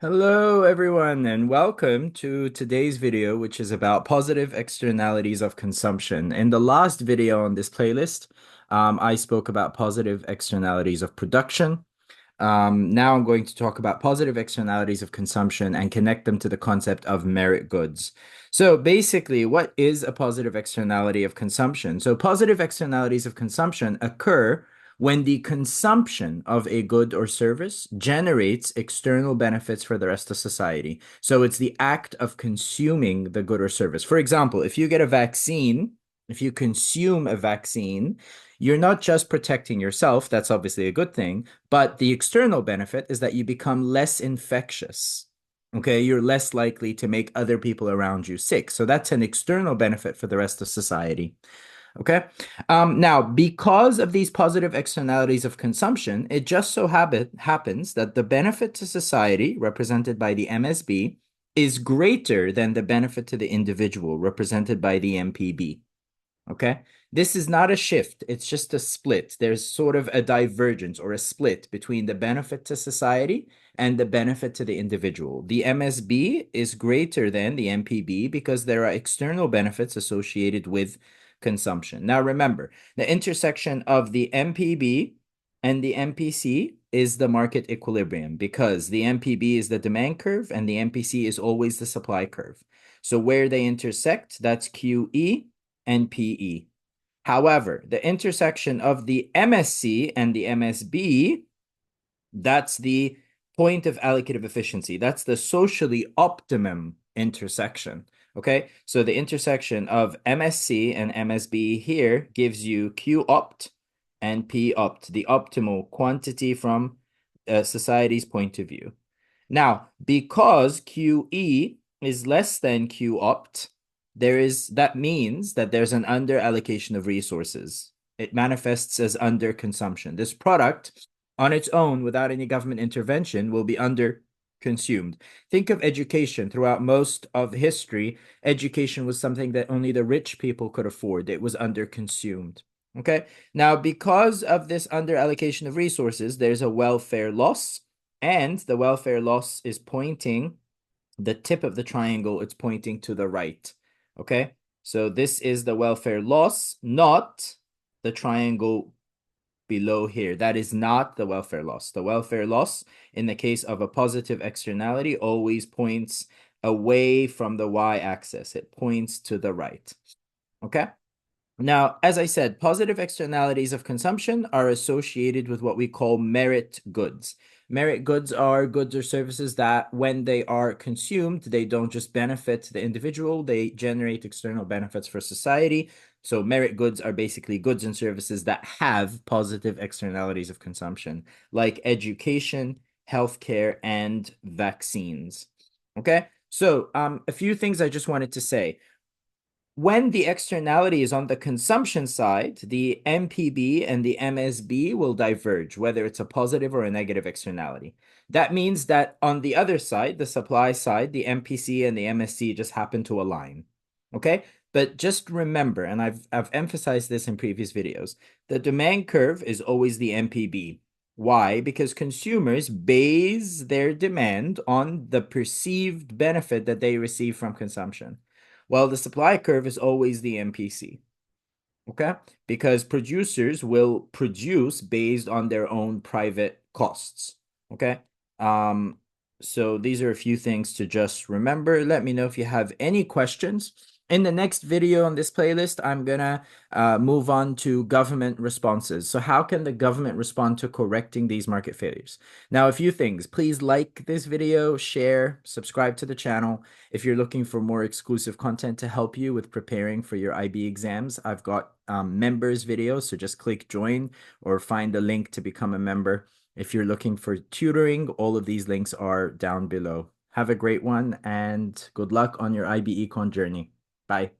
Hello, everyone, and welcome to today's video, which is about positive externalities of consumption. In the last video on this playlist, I spoke about positive externalities of production. Now I'm going to talk about positive externalities of consumption and connect them to the concept of merit goods. So basically, what is a positive externality of consumption? So positive externalities of consumption occur when the consumption of a good or service generates external benefits for the rest of society. So it's the act of consuming the good or service. For example, if you get a vaccine, if you consume a vaccine, you're not just protecting yourself, that's obviously a good thing, but the external benefit is that you become less infectious. Okay, you're less likely to make other people around you sick. So that's an external benefit for the rest of society. Okay. Now, because of these positive externalities of consumption, it just so happens that the benefit to society, represented by the MSB, is greater than the benefit to the individual, represented by the MPB. Okay. This is not a shift, it's just a split. There's sort of a divergence or a split between the benefit to society and the benefit to the individual. The MSB is greater than the MPB because there are external benefits associated with consumption. Now, remember, the intersection of the MPB and the MPC is the market equilibrium because the MPB is the demand curve and the MPC is always the supply curve. So where they intersect, that's QE and PE. However, the intersection of the MSC and the MSB, that's the point of allocative efficiency. That's the socially optimum intersection. Okay, so the intersection of MSC and MSB here gives you Q opt and P opt, the optimal quantity from society's point of view. Now, because QE is less than Q opt, that means that there's an under allocation of resources. It manifests as under consumption. This product on its own, without any government intervention, will be under consumed. Think of education. Throughout most of history, education was something that only the rich people could afford. It was under consumed. Okay. Now, because of this under allocation of resources, there's a welfare loss, and the welfare loss is pointing the tip of the triangle, it's pointing to the right. Okay. So this is the welfare loss, not the triangle below here. That is not the welfare loss. The welfare loss, in the case of a positive externality, always points away from the y-axis. It points to the right. Okay? Now, as I said, positive externalities of consumption are associated with what we call merit goods. Merit goods are goods or services that, when they are consumed, they don't just benefit the individual, they generate external benefits for society. So merit goods are basically goods and services that have positive externalities of consumption, like education, healthcare, and vaccines. Okay, so a few things I just wanted to say. When the externality is on the consumption side, the MPB and the MSB will diverge, whether it's a positive or a negative externality. That means that on the other side, the supply side, the MPC and the MSC just happen to align. Okay? But just remember, and I've emphasized this in previous videos, the demand curve is always the MPB. Why? Because consumers base their demand on the perceived benefit that they receive from consumption. Well, the supply curve is always the MPC, okay? Because producers will produce based on their own private costs, okay? So these are a few things to just remember. Let me know if you have any questions. In the next video on this playlist, I'm gonna move on to government responses. So how can the government respond to correcting these market failures? Now, a few things. Please like this video, share, subscribe to the channel. If you're looking for more exclusive content to help you with preparing for your IB exams, I've got members videos, so just click join or find the link to become a member. If you're looking for tutoring, all of these links are down below. Have a great one and good luck on your IB Econ journey. Bye.